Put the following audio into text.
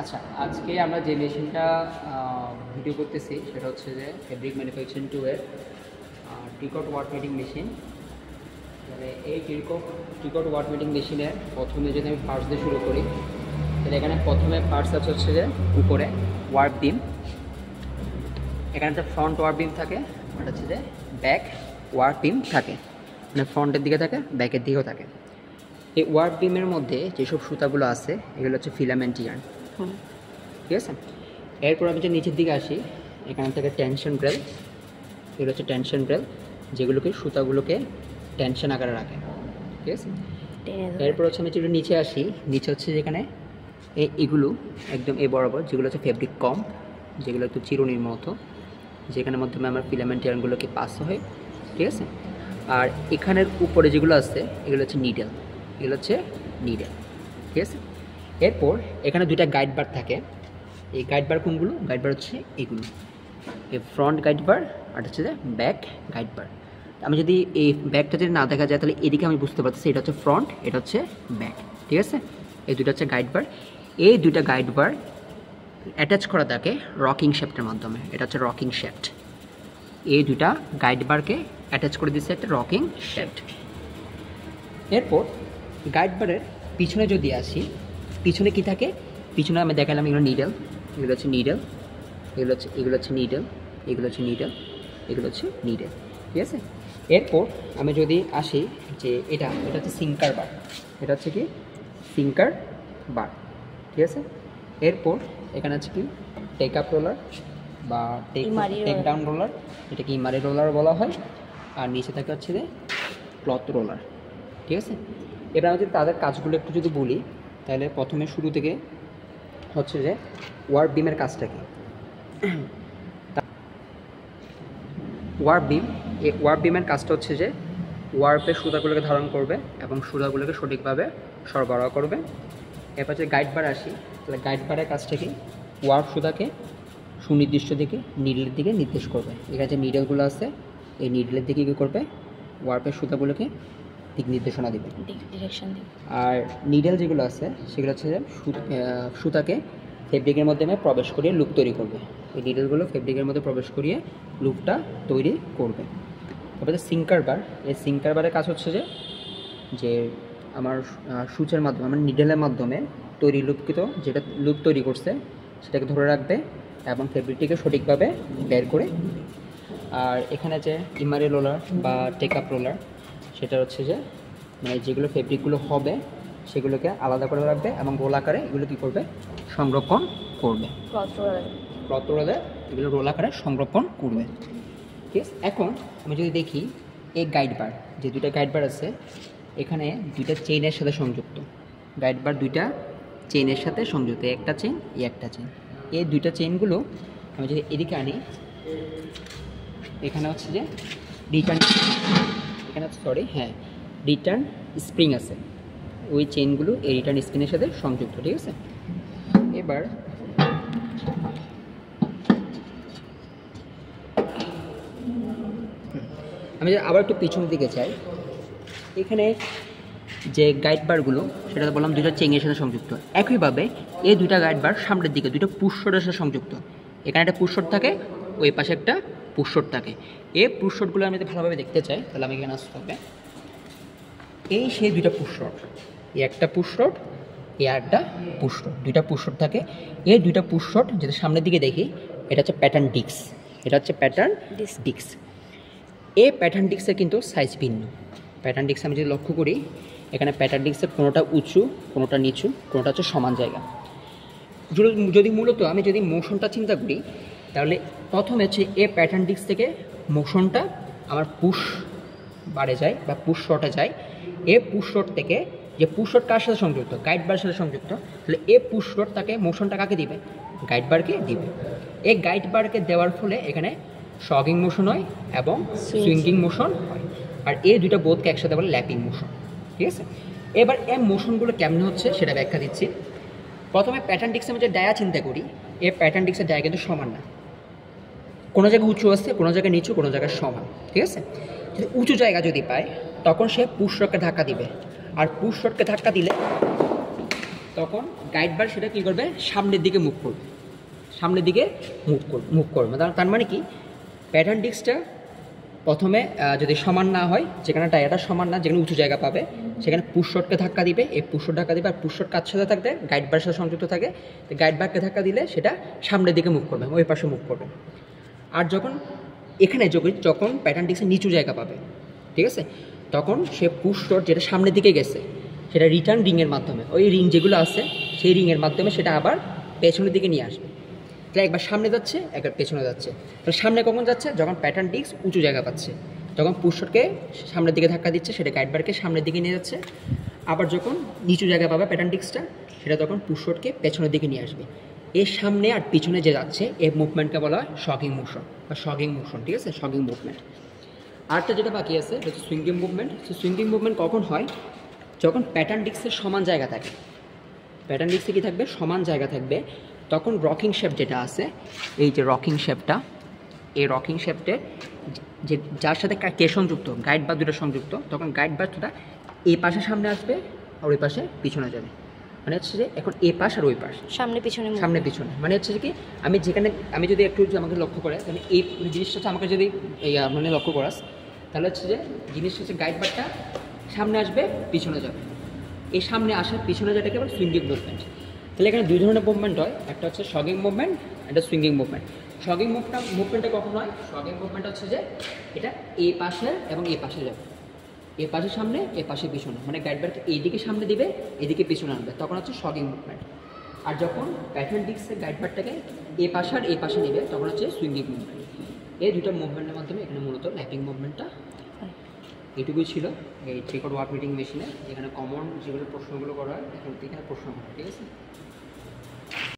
আচ্ছা, আজকে আমরা যে মেশিনটা ভিডিও করতেছি সেটা হচ্ছে যে ফেব্রিক ম্যানুফ্যাকচারিং 2 এর টিকট ওয়াট মিটিং মেশিন। মানে এই টিকট ওয়াট মিটিং মেশিনের প্রথমে যদি আমি পার্টস দিয়ে শুরু করি, তাহলে এখানে প্রথমে পার্টস আছে হচ্ছে যে উপরে ওয়ার্ক বিম, এখানে একটা ফ্রন্ট ওয়ার্ক বিম থাকে, আর হচ্ছে যে ব্যাক ওয়ার্ক বিম থাকে, মানে ফ্রন্টের দিকে থাকে, ব্যাকের দিকেও থাকে। এই ওয়ার্ক বিমের মধ্যে যেসব সুতাগুলো আছে এগুলো হচ্ছে ফিলামেন্ট ইয়ার্ন, ঠিক আছে। এরপর আমি যে নিচের দিকে আসি, এখান থেকে টেনশন রেল, এগুলো হচ্ছে টেনশন রেল, যেগুলোকে সুতাগুলোকে টেনশন আকারে রাখে, ঠিক আছে। এরপর হচ্ছে আমি যেগুলো নিচে আসি, নিচে হচ্ছে যেখানে এগুলো একদম এই বরাবর যেগুলো হচ্ছে ফেব্রিক কম, যেগুলো একটু চিরুনির মতো, যেখানের মাধ্যমে আমার ফিলামেন্ট ইয়ার্নগুলোকে পাস হয়, ঠিক আছে। আর এখানের উপরে যেগুলো আছে এগুলো হচ্ছে নিডেল, এগুলো হচ্ছে নিডেল, ঠিক আছে। এরপর এখানে দুইটা গাইড বার থাকে। এই গাইড বার কোনগুলো? গাইড বার হচ্ছে এগুলো, এই ফ্রন্ট গাইড বার আর হচ্ছে যে ব্যাক গাইড বার। আমি যদি এই ব্যাকটা যদি না দেখা যায় তাহলে এদিকে আমি বুঝতে পারতেছি এটা হচ্ছে ফ্রন্ট, এটা হচ্ছে ব্যাক, ঠিক আছে। এই দুটো হচ্ছে গাইড বার। এই দুইটা গাইড বার অ্যাটাচ করা থাকে রকিং শেফটের মাধ্যমে, এটা হচ্ছে রকিং শেফট। এই দুইটা গাইড বারকে অ্যাটাচ করে দিচ্ছে একটা রকিং শেফট। এরপর গাইড বারের পিছনে যদি আসি, পিছনে কি থাকে? পিছনে আমি দেখালাম এগুলো নিডেল, এগুলো হচ্ছে নিডেল, এগুলো হচ্ছে নিডেল, এগুলো হচ্ছে নিডেল, এগুলো হচ্ছে নিডেল, ঠিক আছে। এরপর আমি যদি আসি যে এটা হচ্ছে সিঙ্কার বার, এটা হচ্ছে কি সিঙ্কার বার, ঠিক আছে। এরপর এখানে আছে কি টেক আপ রোলার বা টেক ডাউন রোলার, এটাকে ইমারি রোলার বলা হয়। আর নিচে থাকে হচ্ছে যে ক্লথ রোলার, ঠিক আছে। এবার যদি তাদের কাজগুলো একটু যদি বলি, তাহলে প্রথমে শুরু থেকে হচ্ছে যে ওয়ার্ক বিমের কাজটা কি। ওয়ার্ক বিম, এই ওয়ার্ক বিমের কাজটা হচ্ছে যে ওয়ার্পের সুতাগুলোকে ধারণ করবে এবং সুতাগুলোকে সঠিকভাবে সরবরাহ করবে। এরপর যদি গাইড বার আসি, তাহলে গাইড বারের কাজটা কি? ওয়ার্প সুতাকে সুনির্দিষ্ট দিকে নিডলের দিকে নির্দেশ করবে। এখানে যে নিডলগুলো আছে এই নিডলের দিকে কী করবে? ওয়ার্পের সুতাগুলোকে দিক নির্দেশনা দেবে, ডিরেকশন দেবে। আর নিডল যেগুলো আছে সেগুলো হচ্ছে যে সুতাকে ফেব্রিকের মাধ্যমে প্রবেশ করিয়ে লুপ তৈরি করবে। এই নিডলগুলো ফেব্রিকের মধ্যে প্রবেশ করিয়ে লুপটা তৈরি করবে। তারপরে সিঙ্কার বার, এই সিঙ্কার বারের কাজ হচ্ছে যে আমার সূচের মাধ্যমে, আমার নিডলের মাধ্যমে তৈরি লুপকৃত যেটা লুপ তৈরি করছে সেটাকে ধরে রাখবে এবং ফেব্রিকটিকে সঠিকভাবে বের করে। আর এখানে যে ইমারি রোলার বা টেক আপ রোলার, সেটা হচ্ছে যে মানে যেগুলো ফেব্রিকগুলো হবে সেগুলোকে আলাদা করে রাখবে এবং রোল আকারে এগুলো কী করবে? সংরক্ষণ করবে। ক্লথ রোলারে এগুলো রোল আকারে সংরক্ষণ করবে, ঠিক আছে। এখন আমি যদি দেখি এই গাইড বার, যে দুইটা গাইড বার আছে এখানে দুইটা চেইনের সাথে সংযুক্ত, গাইড বার দুইটা চেইনের সাথে সংযুক্ত, একটা চেইন এই একটা চেইন। এই দুইটা চেইনগুলো আমি যদি এদিকে আনি, এখানে হচ্ছে যে রিটার্ন, এখানে রিটার্ন স্প্রিং আছে, ওই চেইনগুলো এই রিটার্ন স্প্রিংয়ের সাথে সংযুক্ত, ঠিক আছে। এবার আমি আবার একটু পিছনের দিকে চাই, এখানে যে গাইড বারগুলো সেটা বললাম দুইটা চেইনের সাথে সংযুক্ত। একইভাবে এই দুইটা গাইড বার সামনের দিকে দুইটা পুশশটের সাথে সংযুক্ত। এখানে একটা পুশশট থাকে, ওই পাশে একটা পুশশট থাকে। এই পুশশটগুলো আমি যদি ভালোভাবে দেখতে চাই তাহলে আমি এখানে আসতে হবে। এই সেই দুইটা পুশশট, এই একটা পুশশট, এই একটা পুশশট, দুইটা পুশশট থাকে। এই দুইটা পুশশট যদি সামনের দিকে দেখি, এটা হচ্ছে প্যাটার্ন ডিস্ক, এটা হচ্ছে প্যাটার্ন ডিস্ক। এই প্যাটার্ন ডিস্কের কিন্তু সাইজ ভিন্ন। প্যাটার্ন ডিস্ক আমি যদি লক্ষ্য করি, এখানে প্যাটার্ন ডিস্কের কোনোটা উঁচু, কোনোটা নিচু, কোনোটা হচ্ছে সমান জায়গা। যদি মূলত আমি যদি মোশনটা চিন্তা করি, তাহলে প্রথমে হচ্ছে এই প্যাটার্ন ডিস্ক থেকে মোশনটা আমার পুশ বারে যায় বা পুশ শটে যায়। এই পুশ শট থেকে, যে পুশ শট কার সাথে সংযুক্ত? গাইড বারের সাথে সংযুক্ত। তাহলে এই পুশ শট তাকে মোশনটা কাকে দিবে? গাইড বারকে দিবে। এই গাইড বারকে দেওয়ার ফলে এখানে শকিং মোশন হয় এবং সুইঙ্গিং মোশন হয়। আর এই দুইটা বোধকে একসাথে বলে ল্যাপিং মোশন, ঠিক আছে। এবার এই মোশনগুলো কেমন হচ্ছে সেটা ব্যাখ্যা দিচ্ছি। প্রথমে প্যাটার্ন ডিস্কে আমি যে ডায়া চিন্তা করি, এই প্যাটার্ন ডিস্কের ডায়া কিন্তু সমান না, কোনো জায়গায় উঁচু আছে, কোনো জায়গায় নিচু, কোনো জায়গায় সমান, ঠিক আছে। যদি উঁচু জায়গা যদি পায় তখন সে পুশ শটকে ধাক্কা দিবে, আর পুশ শটকে ধাক্কা দিলে তখন গাইড বার সেটা কী করবে, সামনের দিকে মুভ করবে, সামনের দিকে মুভ করবে। তার মানে কি, প্যাটার্ন ডিস্কটা প্রথমে যদি সমান না হয়, যেখানে টায়ারটা সমান না, যেখানে উঁচু জায়গা পাবে, সেখানে পুশশটকে ধাক্কা দিবে, এই পুশশট ধাক্কা দিবে, আর পুশশট কার সাথে থাকবে, গাইড বারের সাথে সংযুক্ত থাকে, তো গাইড বারকে ধাক্কা দিলে সেটা সামনের দিকে মুভ করবে, ওই পাশে মুভ করবে। আর যখন এখানে যখন প্যাটার্ন ডিস্কের নিচু জায়গা পাবে, ঠিক আছে, তখন সে পুশশট যেটা সামনের দিকে গেছে সেটা রিটার্ন রিংয়ের মাধ্যমে, ওই রিং যেগুলো আছে সেই রিংয়ের মাধ্যমে সেটা আবার পেছনের দিকে নিয়ে আসবে। তাহলে একবার সামনে যাচ্ছে, একবার পেছনে যাচ্ছে। তাহলে সামনে কখন যাচ্ছে, যখন প্যাটার্ন ডিস্ক উঁচু জায়গা পাচ্ছে, তখন পুশশটকে সামনের দিকে ধাক্কা দিচ্ছে, সেটা গাইড বারকে সামনের দিকে নিয়ে যাচ্ছে। আবার যখন নিচু জায়গা পাবে প্যাটার্ন ডিস্কটা, সেটা তখন পুশশটকে পেছনের দিকে নিয়ে আসবে। এর সামনে আর পিছনে যে যাচ্ছে এই মুভমেন্টকে বলা হয় শকিং মোশন বা শকিং মোশন, ঠিক আছে, শকিং মুভমেন্ট। আরেকটা যেটা বাকি আছে সেটা হচ্ছে swinging movement. So swinging movement কখন হয়, যখন প্যাটার্ন ডিস্কের সমান জায়গা থাকে, প্যাটার্ন ডিস্কে কী থাকবে, সমান জায়গা থাকবে, তখন রকিং শেপ যেটা আছে, এই যে রকিং শেপটা, এই রকিং শেপটে যে যার সাথে কে সংযুক্ত, গাইড বার দুটো সংযুক্ত, তখন গাইড বারটা এই পাশে সামনে আসবে আর ওই পাশে পিছনে যাবে। মানে হচ্ছে যে এখন এ পাশ আর ওই পাশ, সামনে পিছনে, মানে হচ্ছে যে কি, আমি যদি একটু আমাকে লক্ষ্য করে, তাহলে এই জিনিসটা আমাকে যদি মানে লক্ষ্য করাস, তাহলে হচ্ছে যে জিনিসটা হচ্ছে গাইড বারটা সামনে আসবে পিছনে যাবে, এই সামনে আসার পিছনে যেটাকে আবার সুইঙ্গিং মুভমেন্ট। তাহলে এখানে দুই ধরনের মুভমেন্ট হয়, একটা হচ্ছে শকিং মুভমেন্ট, একটা সুইঙ্গিং মুভমেন্ট। শকিং মুভমেন্টটা কখন হয়, শকিং মুভমেন্ট হচ্ছে যে এটা এ পাশে এবং এ পাশে যাবে, এ পাশে সামনে, এ পাশে পিছনে, মানে গাইড বারকে এইদিকে সামনে দিবে, এদিকে পিছনে আনবে, তখন হচ্ছে শকিং মুভমেন্ট। আর যখন প্যাটার্ন ডিস্কের গাইড বারটাকে এ পাশে আর এ পাশে নেবে, তখন হচ্ছে সুইঙ্গিং মুভমেন্ট। এই দুটো মুভমেন্টের মাধ্যমে এখানে মূলত ল্যাপিং মুভমেন্টটা। এটুকুই ছিল এই ট্রিকট ওয়াট মিটিং মেশিনে, এখানে কমন যেগুলো প্রশ্নগুলো করা হয় এখানে প্রশ্ন হয়, ঠিক আছে।